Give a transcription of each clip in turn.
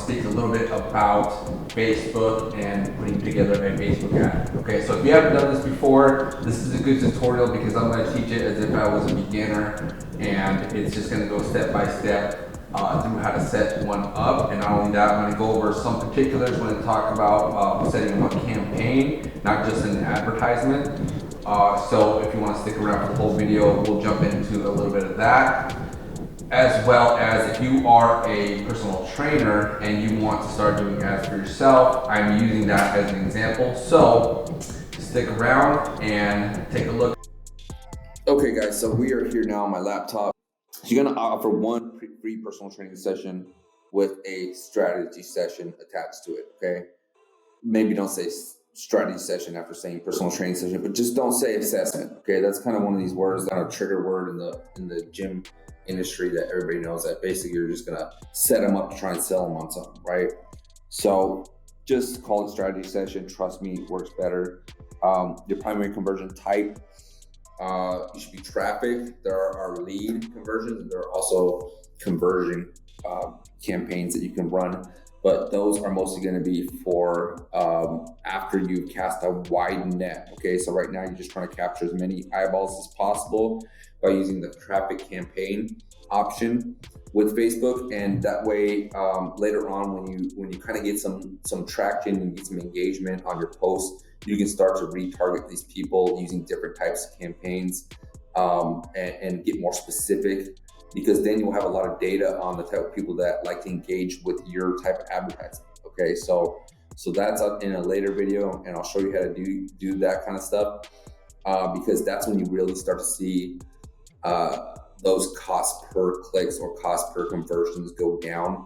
speak a little bit about Facebook and putting together a Facebook ad. Okay, so if you haven't done this before, this is a good tutorial because I'm going to teach it as if I was a beginner, and it's just going to go step by step through how to set one up. And not only that, I'm going to go over some particulars. We're going to talk about setting up a campaign, not just an advertisement. So if you want to stick around for the whole video, we'll jump into a little bit of that. As well as if you are a personal trainer and you want to start doing ads for yourself, I'm using that as an example. So stick around and take a look. Okay guys, so we are here now on my laptop. So you're gonna offer one free personal training session with a strategy session attached to it, okay? Maybe don't say strategy session after saying personal training session, but just don't say assessment, okay? That's kind of one of these words, that a trigger word in the gym industry that everybody knows, that basically you're just gonna set them up to try and sell them on something, right? So just call it strategy session. Trust me, it works better. Your primary conversion type, you should be traffic. There are lead conversions, and there are also conversion campaigns that you can run, but those are mostly going to be for after you cast a wide net. Okay, so right now you're just trying to capture as many eyeballs as possible by using the traffic campaign option with Facebook, and that way later on when you kind of get some traction and get some engagement on your posts, you can start to retarget these people using different types of campaigns and get more specific, because then you'll have a lot of data on the type of people that like to engage with your type of advertising. Okay, so that's in a later video, and I'll show you how to do that kind of stuff, because that's when you really start to see those cost per clicks or cost per conversions go down.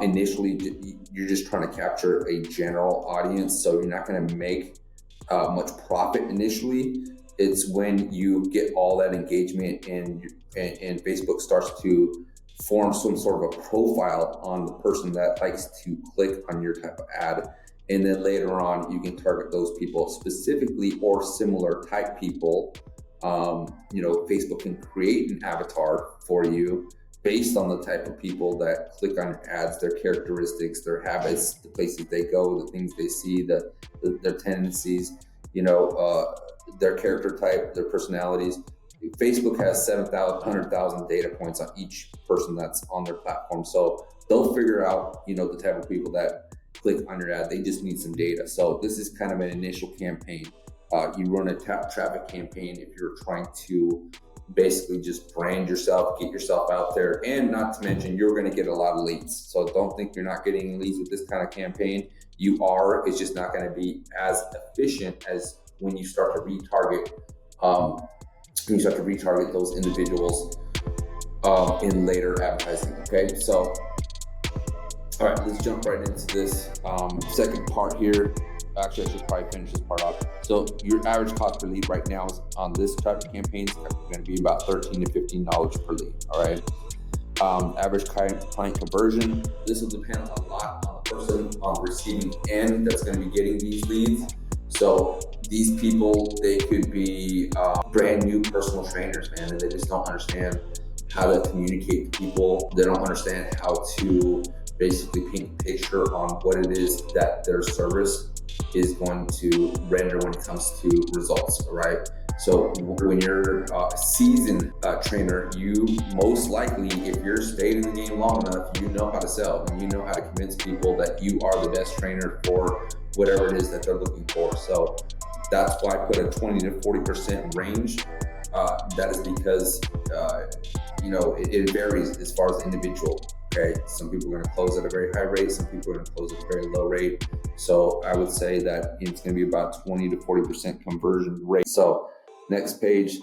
Initially, you're just trying to capture a general audience, so you're not going to make much profit initially. It's when you get all that engagement and Facebook starts to form some sort of a profile on the person that likes to click on your type of ad. And then later on, you can target those people specifically or similar type people. Facebook can create an avatar for you based on the type of people that click on your ads, their characteristics, their habits, the places they go, the things they see, their tendencies, their character type, their personalities. Facebook has 100,000 data points on each person that's on their platform. So they'll figure out, the type of people that click on your ad. They just need some data. So this is kind of an initial campaign. You run a traffic campaign if you're trying to basically just brand yourself, get yourself out there, and not to mention you're going to get a lot of leads. So don't think you're not getting leads with this kind of campaign. You are. It's just not going to be as efficient as when you start to retarget. When you start to retarget those individuals in later advertising. Okay, so all right, let's jump right into this second part here. Actually, I should probably finish this part off. So your average cost per lead right now is on this type of campaign is going to be about $13 to $15 per lead. All right. Average client conversion. This will depend a lot on the person on the receiving end that's going to be getting these leads. So these people, they could be brand new personal trainers, man, and they just don't understand how to communicate to people. They don't understand how to basically paint a picture on what it is that their service is going to render when it comes to results, all right? So when you're a seasoned trainer, you most likely, if you're stayed in the game long enough, you know how to sell and you know how to convince people that you are the best trainer for whatever it is that they're looking for. So that's why I put a 20 to 40% range. That is because, it varies as far as the individual. Okay, some people are going to close at a very high rate, some people are going to close at a very low rate. So I would say that it's going to be about 20 to 40% conversion rate. So next page.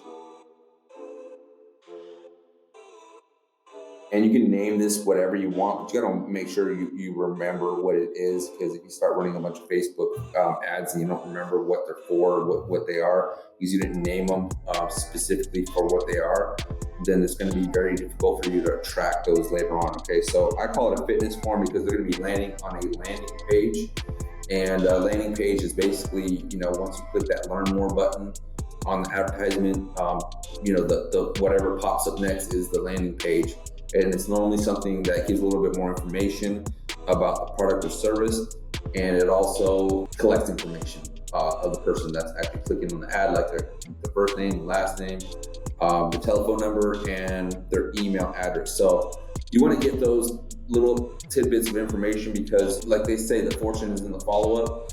And you can name this whatever you want, but you got to make sure you remember what it is, because if you start running a bunch of Facebook ads and you don't remember what they're for, what they are, because you didn't name them specifically for what they are, then it's going to be very difficult for you to track those later on. Okay, so I call it a fitness form because they're going to be landing on a landing page, and a landing page is basically, once you click that learn more button on the advertisement, the whatever pops up next is the landing page. And it's normally something that gives a little bit more information about a product or service, and it also collects information of the person that's actually clicking on the ad, like their first name, last name, the telephone number, and their email address. So you want to get those little tidbits of information because, like they say, the fortune is in the follow-up.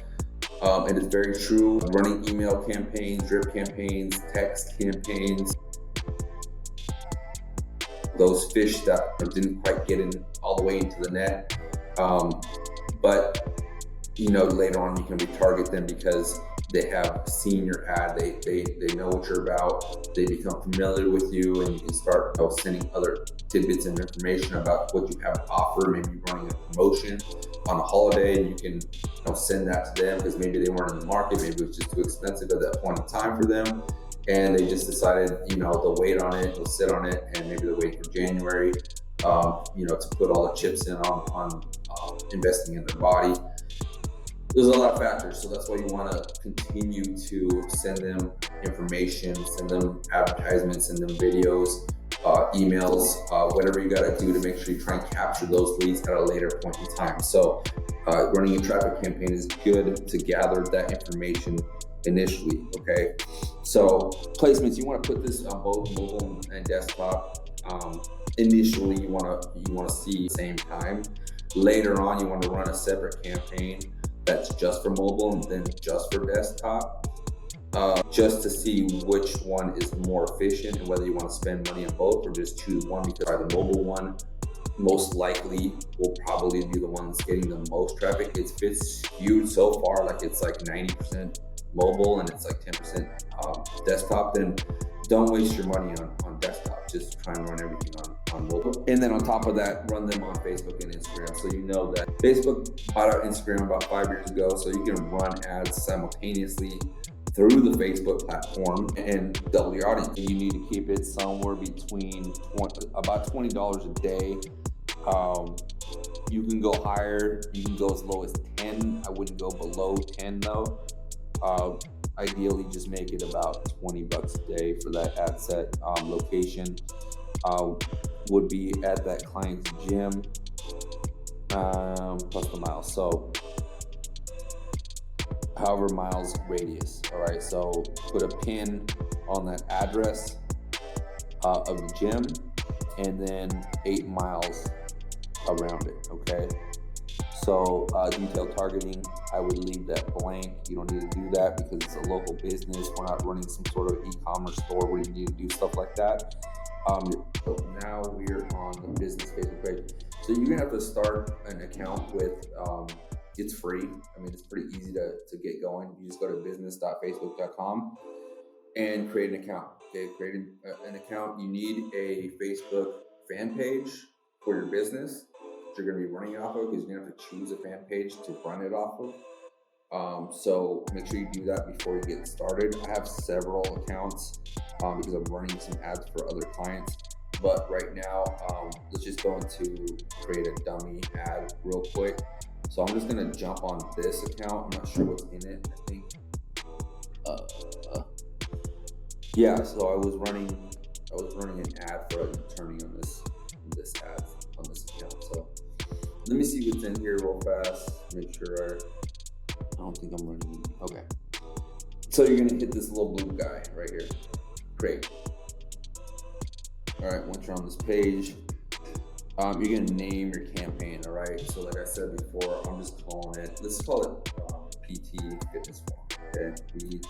It is very true. Running email campaigns, drip campaigns, text campaigns, those fish that didn't quite get in all the way into the net. But later on you can retarget them because they have seen your ad, they know what you're about, they become familiar with you, and you can start sending other tidbits of information about what you have to offer. Maybe you're running a promotion on a holiday and you can send that to them because maybe they weren't in the market, maybe it was just too expensive at that point in time for them, and they just decided they'll wait on it, they'll sit on it, and maybe they'll wait for January to put all the chips in on investing in their body. There's a lot of factors, so that's why you want to continue to send them information, send them advertisements, send them videos, emails, whatever you got to do to make sure you try and capture those leads at a later point in time. So running a traffic campaign is good to gather that information initially. Okay, so placements, you want to put this on both mobile and desktop. Initially, you want to see at the same time. Later on, you want to run a separate campaign that's just for mobile and then just for desktop, just to see which one is more efficient and whether you want to spend money on both or just choose one, because the mobile one most likely will probably be the one that's getting the most traffic. It's skewed so far, like it's like 90% mobile and it's like 10% desktop. Then don't waste your money on desktop. Just try and run everything on mobile. And then on top of that, run them on Facebook and Instagram. So you know that Facebook bought out Instagram about 5 years ago, so you can run ads simultaneously through the Facebook platform and double your audience. You need to keep it somewhere between about $20 a day. You can go higher, you can go as low as 10. I wouldn't go below 10 though. Ideally just make it about $20 a day for that ad set. Location would be at that client's gym, plus the miles. So however miles radius. All right, so put a pin on that address of the gym and then 8 miles around it. Okay, so detailed targeting, I would leave that blank. You don't need to do that because it's a local business. We're not running some sort of e-commerce store where you need to do stuff like that. So now we're on the business Facebook page. So you're gonna have to start an account with, it's free. I mean, it's pretty easy to get going. You just go to business.facebook.com and create an account. Okay, create an account. You need a Facebook fan page for your business that you're going to be running off of, because you're going to have to choose a fan page to run it off of. So make sure you do that before you get started. I have several accounts because I'm running some ads for other clients. But right now, let's just go into create a dummy ad real quick. So I'm just gonna jump on this account. I'm not sure what's in it. I think, yeah. So I was running an ad for an attorney on this ad on this account. So let me see what's in here real fast. Make sure I don't think I'm running. Okay. So you're gonna hit this little blue guy right here. Great. All right. Once you're on this page, you're gonna name your campaign. All right. So like I said before, I'm just calling it. Let's call it PT Fitness Form. Okay. PT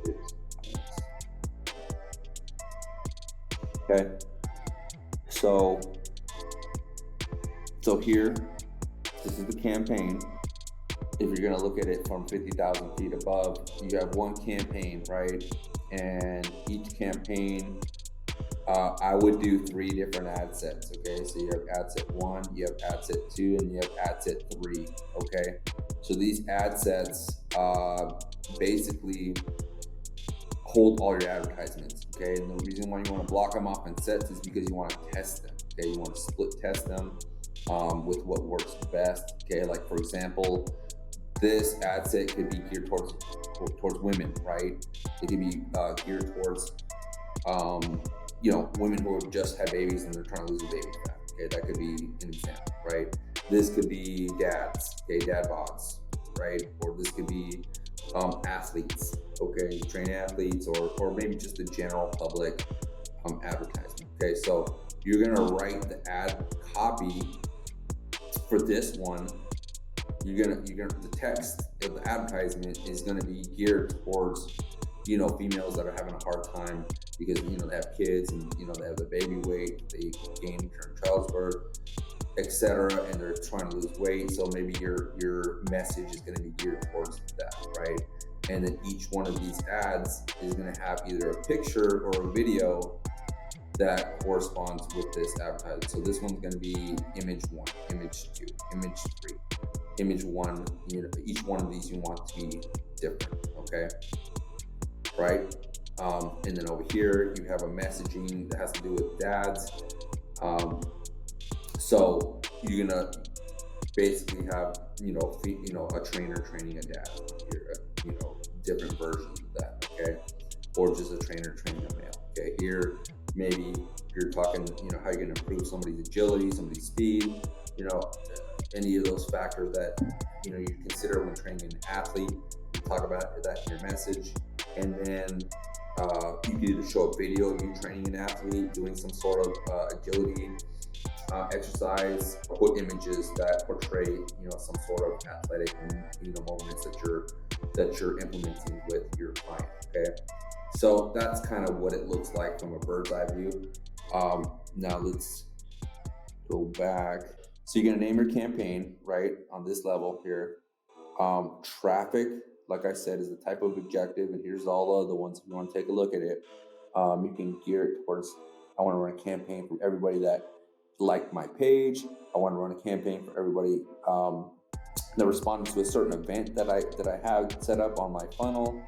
Fitness. Okay. So here, this is the campaign. If you're gonna look at it from 50,000 feet above, you have one campaign, right? And each campaign, I would do 3 different ad sets. Okay, so you have ad set 1, you have ad set 2, and you have ad set 3. Okay, so these ad sets basically hold all your advertisements. Okay, and the reason why you want to block them off in sets is because you want to test them. Okay, you want to split test them with what works best. Okay, like for example, this ad set could be geared towards women, right? It could be geared towards women who have just had babies and they're trying to lose a baby fat. Okay, that could be an example, right? This could be dads, okay, dad bods, right? Or this could be athletes, okay, train athletes, or maybe just the general public advertisement. Okay, so you're gonna write the ad copy for this one. The text of the advertisement is gonna be geared towards, females that are having a hard time because, they have kids and, they have the baby weight, they gain during childbirth, etc., and they're trying to lose weight. So maybe your message is gonna be geared towards that, right? And then each one of these ads is gonna have either a picture or a video that corresponds with this advertisement. So this one's gonna be image 1, image 2, image 3, image 1. Each one of these you want to be different, okay? Right? And then over here you have a messaging that has to do with dads. So you're gonna basically have a trainer training a dad here, different versions of that, okay? Or just a trainer training a male. Okay, here maybe you're talking, how you're gonna improve somebody's agility, somebody's speed, any of those factors that you consider when training an athlete. You talk about that in your message, and then you can either show a video of you training an athlete, doing some sort of agility exercise, or put images that portray some sort of athletic movements that you're implementing with your client. Okay, so that's kind of what it looks like from a bird's eye view. Now let's go back. So you're gonna name your campaign right on this level here. Traffic, like I said, is the type of objective, and here's all the other ones. If you want to take a look at it, you can gear it towards, I want to run a campaign for everybody that liked my page. I want to run a campaign for everybody that responded to a certain event that I have set up on my funnel.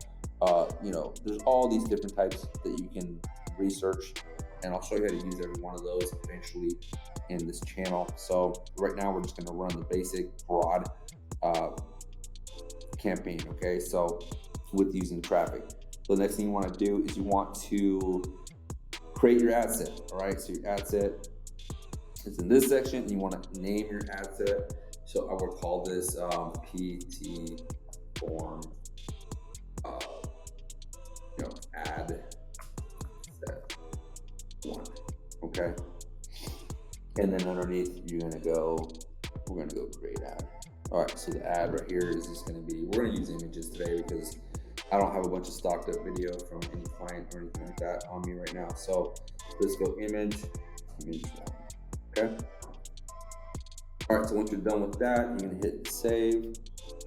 There's all these different types that you can research, and I'll show you how to use every one of those eventually in this channel. So right now we're just going to run the basic broad campaign. Okay, so with using traffic. So the next thing you want to do is you want to create your ad set. All right, so your ad set is in this section. You want to name your ad set. So I would call this PT form ad set 1. Okay, and then underneath we're gonna go create ad. All right, so the ad right here is just gonna be, we're gonna use images today because I don't have a bunch of stocked up video from any client or anything like that on me right now. So let's go image 1. Okay. All right, so once you're done with that, you're gonna hit save.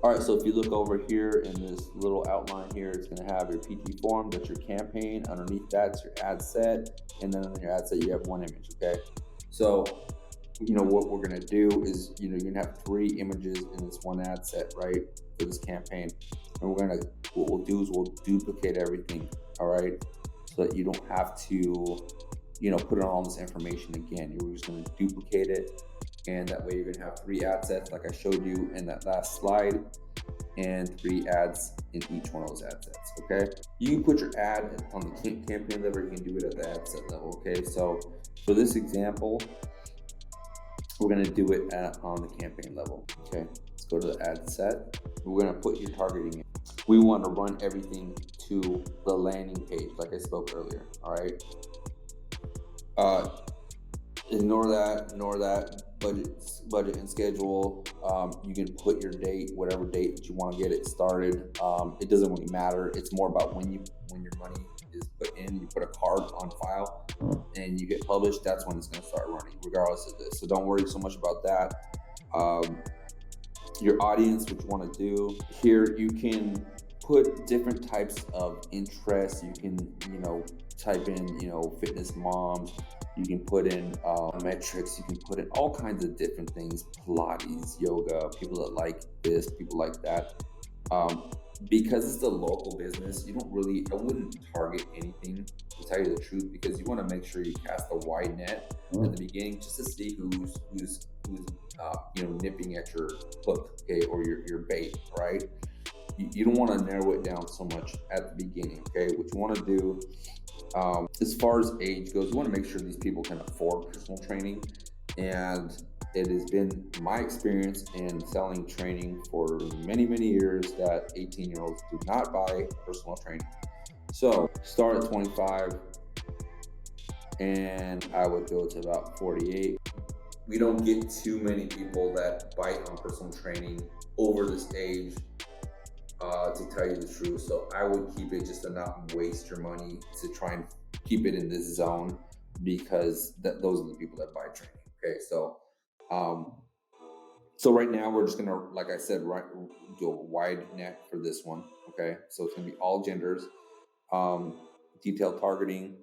All right, so if you look over here in this little outline here, it's gonna have your PT form, that's your campaign. Underneath that's your ad set, and then on your ad set you have 1 image. Okay, so what we're gonna do is you're gonna have 3 images in this 1 ad set, right, for this campaign. And what we'll do is we'll duplicate everything. All right, so that you don't have to put in all this information again. You're just gonna duplicate it, and that way you're gonna have 3 ad sets like I showed you in that last slide, and 3 ads in each one of those ad sets. Okay, you can put your ad on the campaign level, you can do it at the ad set level. Okay, so for this example, we're gonna do it on the campaign level. Okay, let's go to the ad set. We're gonna put your targeting in. We want to run everything to the landing page like I spoke earlier. All right, ignore that budget and schedule. You can put your date, whatever date that you want to get it started. It doesn't really matter. It's more about when your money is put in. You put a card on file and you get published. That's when it's going to start running, regardless of this. So don't worry so much about that. Your audience, what you want to do here, you can put different types of interests. You can type in fitness moms. You can put in metrics. You can put in all kinds of different things: Pilates, yoga, people that like this, people like that. Because it's a local business, I wouldn't target anything, to tell you the truth, because you want to make sure you cast a wide net at the beginning, just to see who's nipping at your hook, okay, or your bait, right? You don't want to narrow it down so much at the beginning, okay? What you want to do, as far as age goes, you want to make sure these people can afford personal training, And it has been my experience in selling training for many, many years that 18-year-olds do not buy personal training. So start at 25 and I would go to about 48. We don't get too many people that bite on personal training over this age, to tell you the truth. So I would keep it just to not waste your money, to try and keep it in this zone, because those are the people that buy training. Okay, so right now we're just gonna, like I said, do a wide net for this one. Okay, so it's gonna be all genders, detailed targeting.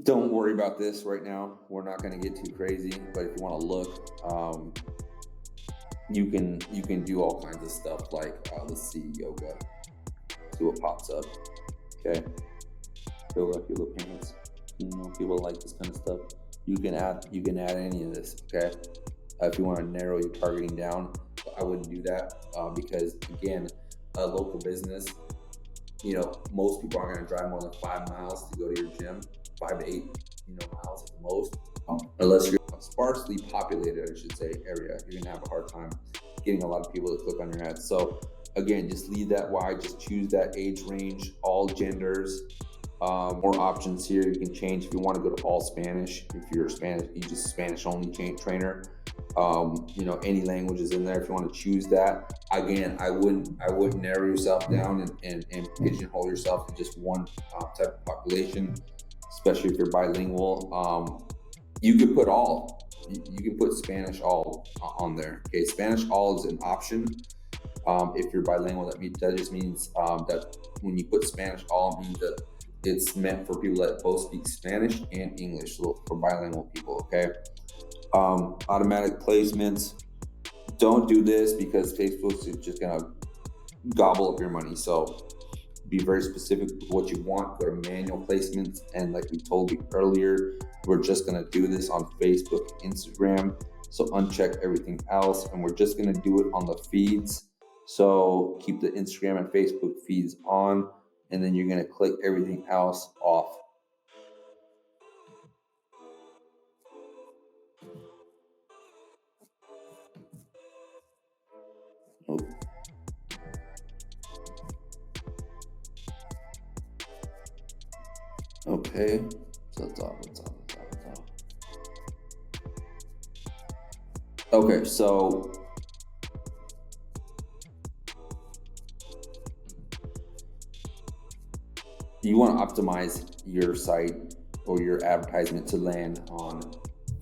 Don't worry about this right now. We're not gonna get too crazy, but if you want to look, you can do all kinds of stuff like let's see, yoga. See what pops up. Okay, fill up your little pants. People like this kind of stuff. You can add any of this. Okay, if you want to narrow your targeting down, I wouldn't do that, because again, a local business, most people aren't going to drive more than 5 miles to go to your gym, 5 to 8 miles at the most, unless you're a sparsely populated, I should say, area. You're going to have a hard time getting a lot of people to click on your ads. So again, just leave that wide. Just choose that age range, all genders. More options here. You can change if you want to go to all Spanish. If you're Spanish, you just Spanish only trainer. Any languages in there if you want to choose that. Again, I wouldn't narrow yourself down and pigeonhole yourself to just one type of population, especially if you're bilingual. You could put all. You can put Spanish all on there. Okay, Spanish all is an option. If you're bilingual, that just means that when you put Spanish all, it means that it's meant for people that both speak Spanish and English, so for bilingual people. Okay. Automatic placements. Don't do this because Facebook's just gonna gobble up your money. So be very specific with what you want. Go to manual placements, and like we told you earlier, we're just gonna do this on Facebook, Instagram. So uncheck everything else, and we're just gonna do it on the feeds. So keep the Instagram and Facebook feeds on, and then you're gonna click everything else off. Okay, so that's all. Okay, so you want to optimize your site or your advertisement to land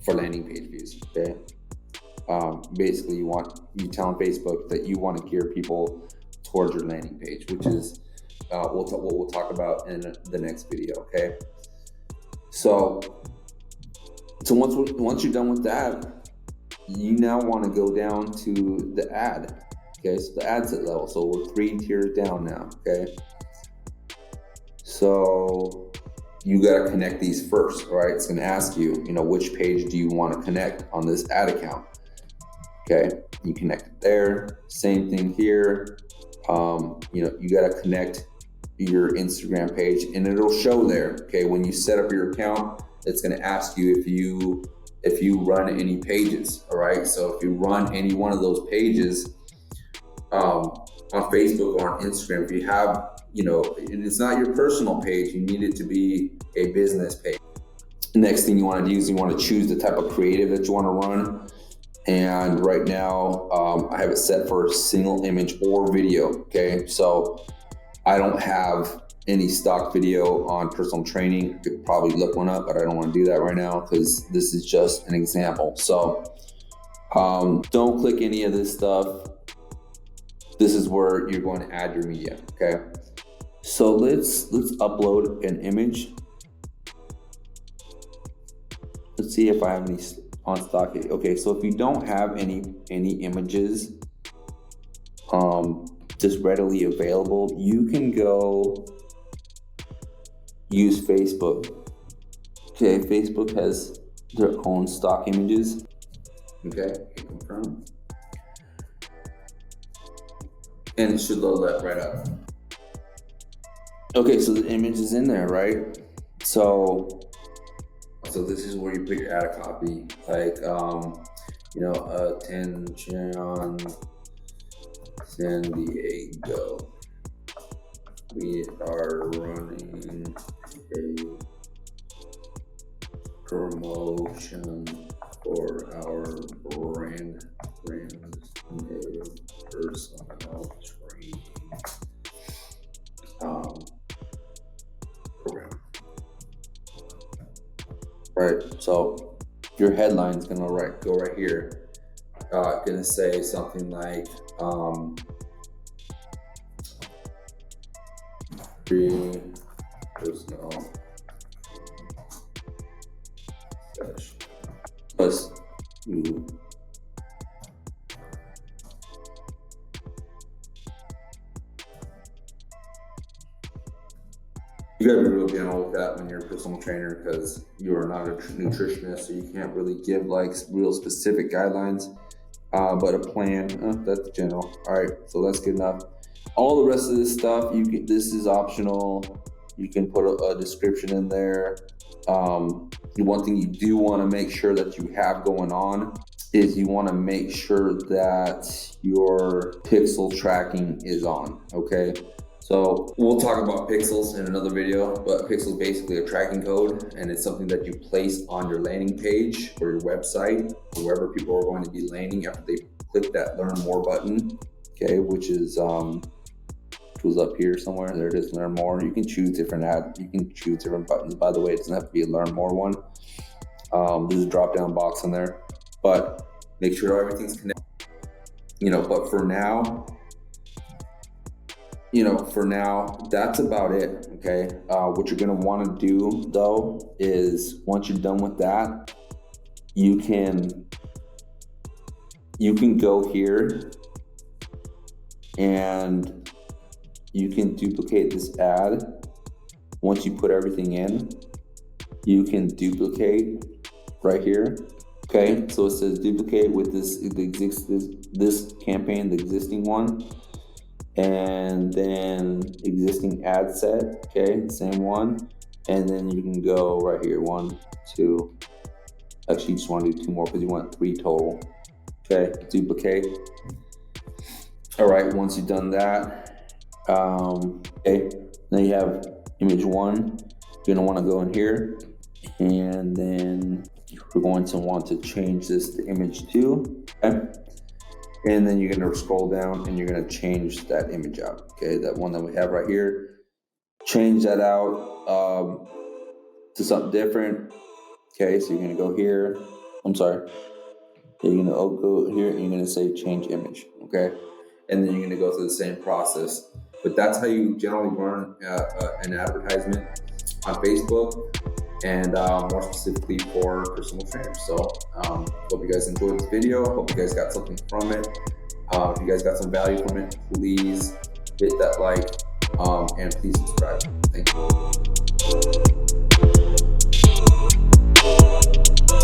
for landing page views. Okay, basically you telling Facebook that you want to gear people towards your landing page, which is what we'll talk about in the next video. Okay, so once you're done with that, you now want to go down to the ad. Okay, so the ad set level. So we're 3 tiers down now. Okay, so you got to connect these first. All right, it's going to ask you, which page do you want to connect on this ad account. Okay, you connect it there. Same thing here. You got to connect your Instagram page, and it'll show there. Okay, when you set up your account, it's going to ask you if you run any pages. All right, so if you run any one of those pages on Facebook or on Instagram, if you have, it's not your personal page, you need it to be a business page. Next thing you want to do is you want to choose the type of creative that you want to run. And right now, I have it set for single image or video. Okay, so I don't have any stock video on personal training. I could probably look one up, but I don't want to do that right now because this is just an example. So don't click any of this stuff. This is where you're going to add your media. Okay, so let's upload an image. Let's see if I have any on stock. Okay, so if you don't have any images just readily available, you can go use Facebook. Okay, Facebook has their own stock images. Okay, confirm. And it should load that right up. Okay, so the image is in there, right? So So this is where you put your ad copy, like, attention, San Diego. We are running a promotion for our brand new personal training program. Right, so your headline is gonna go right here. Gonna say something like free personal session plus you. You gotta be real gentle with that when you're a personal trainer, because you are not a nutritionist, so you can't really give like real specific guidelines. But a plan, that's general. All right, so that's good enough. All the rest of this stuff, this is optional. You can put a description in there. One thing you do want to make sure that you have going on is you want to make sure that your pixel tracking is on, okay? So we'll talk about pixels in another video, but pixel is basically a tracking code, and it's something that you place on your landing page or your website, or wherever people are going to be landing after they click that learn more button, okay, which is was up here somewhere. There it is, learn more. You can choose different buttons. By the way, it doesn't have to be a learn more one. There's a drop down box in there, but make sure everything's connected. But for now, that's about it, okay? What you're gonna wanna do though is once you're done with that, you can go here and you can duplicate this ad. Once you put everything in, you can duplicate right here, okay? So it says duplicate with this campaign, the existing one. And then existing ad set, okay, same one. And then you can go right here, 1, 2. Actually, you just want to do 2 more because you want 3 total. Okay, duplicate. All right, once you've done that, okay, now you have image 1. You're gonna want to go in here, and then we're going to want to change this to image 2. Okay. And then you're gonna scroll down and you're gonna change that image out, okay? That one that we have right here. Change that out to something different. Okay, so you're gonna go here. You're gonna go here and you're gonna say change image, okay? And then you're gonna go through the same process. But that's how you generally run an advertisement on Facebook, and more specifically for personal trainers. So hope you guys enjoyed this video. Hope you guys got something from it. If you guys got some value from it, please hit that like and please subscribe. Thank you.